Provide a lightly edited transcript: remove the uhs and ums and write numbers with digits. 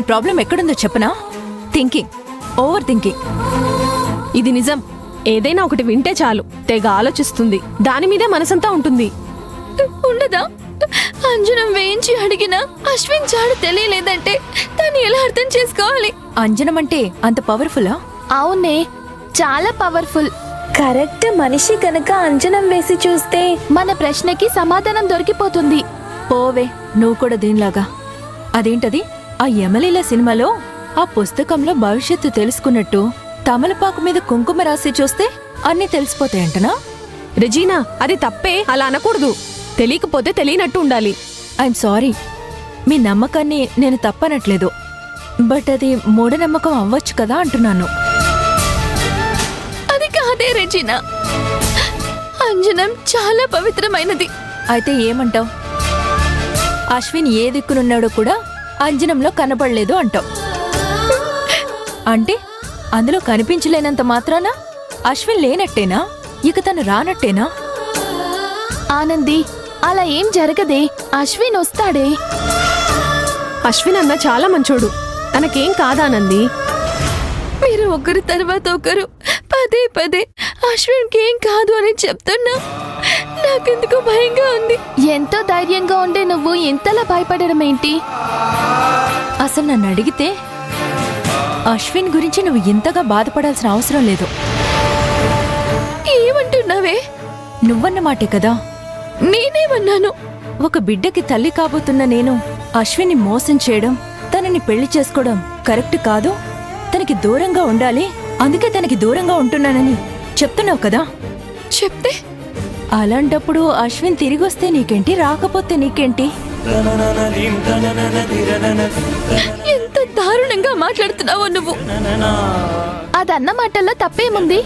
Problem ఎక్కడుందో చెప్పనా? Thinking, over thinking. ఇది నిజం. ఏదైనా ఒకటి వింటే చాలు తెగ ఆలోచిస్తుంది, దాని మీదే మనసంతా ఉంటుంది. ఉండదా? అంజనం వేయించి అడిగినా అశ్విన్ జాడు తెలియలేదంటే దాన్ని ఎలా అర్థం చేసుకోవాలి? అంజనం అంటే అంత పవర్ఫుల్లా? అవునే, చాలా పవర్ఫుల్. కరెక్ట్ మనిషి కనుక అంజనం వేసి చూస్తే మన ప్రశ్నకి సమాధానం దొరికిపోతుంది. పోవే, నువ్వు కూడా దీనిలాగా. అదేంటది? ఆ యమలీల సినిమాలో ఆ పుస్తకంలో భవిష్యత్తు తెలుసుకున్నట్టు తమలపాకు మీద కుంకుమ రాసి చూస్తే అన్నీ తెలిసిపోతాయంటనా? రెజీనా, అది తప్పే, అలా అనకూడదు. తెలియకపోతే తెలియనట్టు ఉండాలి. ఐఎమ్ సారీ, మీ నమ్మకాన్ని నేను తప్పనట్లేదు. బట్ అది మూఢనమ్మకం అవ్వచ్చు కదా అంటున్నాను. అది కాదే రెజీనా, అంజనం చాలా పవిత్రమైనది. అయితే ఏమంటావ్? అశ్విన్ ఏ దిక్కునున్నాడో కూడా అంజనంలో కనపడలేదు అంటావు. అంటే అందులో కనిపించలేనంత మాత్రాన అశ్విన్ లేనట్టేనా? ఇక తను రానట్టేనా? ఆనంది, అలా ఏం జరగదే. అశ్విన్ వస్తాడే. అశ్విన్ అన్న చాలా మంచోడు, తనకేం కాదానంది. మీరు ఒకరి తర్వాత ఒకరు పదే పదే అశ్విన్కి ఏం కాదు అని చెప్తున్నా నాకెందుకు భయంగా ఉంది. ఎంతో ధైర్యంగా ఉండే నువ్వు ఎంతలా భయపడడం ఏంటి? అసలు నన్ను అడిగితే అశ్విన్ గురించి నువ్వు ఇంతగా బాధపడాల్సిన అవసరం లేదు. ఏమంటున్నావే? నువ్వన్న మాటే కదా. నేనేమన్నాను? ఒక బిడ్డకి తల్లి కాబోతున్న నేను అశ్విన్ని మోసం చేయడం, తనని పెళ్లి చేసుకోవడం కరెక్ట్ కాదు. తనకి దూరంగా ఉండాలి, అందుకే తనకి దూరంగా ఉంటున్నానని చెప్తున్నావు కదా. చెప్తే అలాంటప్పుడు అశ్విన్ తిరిగొస్తే నీకేంటి, రాకపోతే నీకేంటి? ఎంత దారుణంగా మాట్లాడుతున్నావో నువ్వు. అదన్న మాటల్లో తప్పేముంది?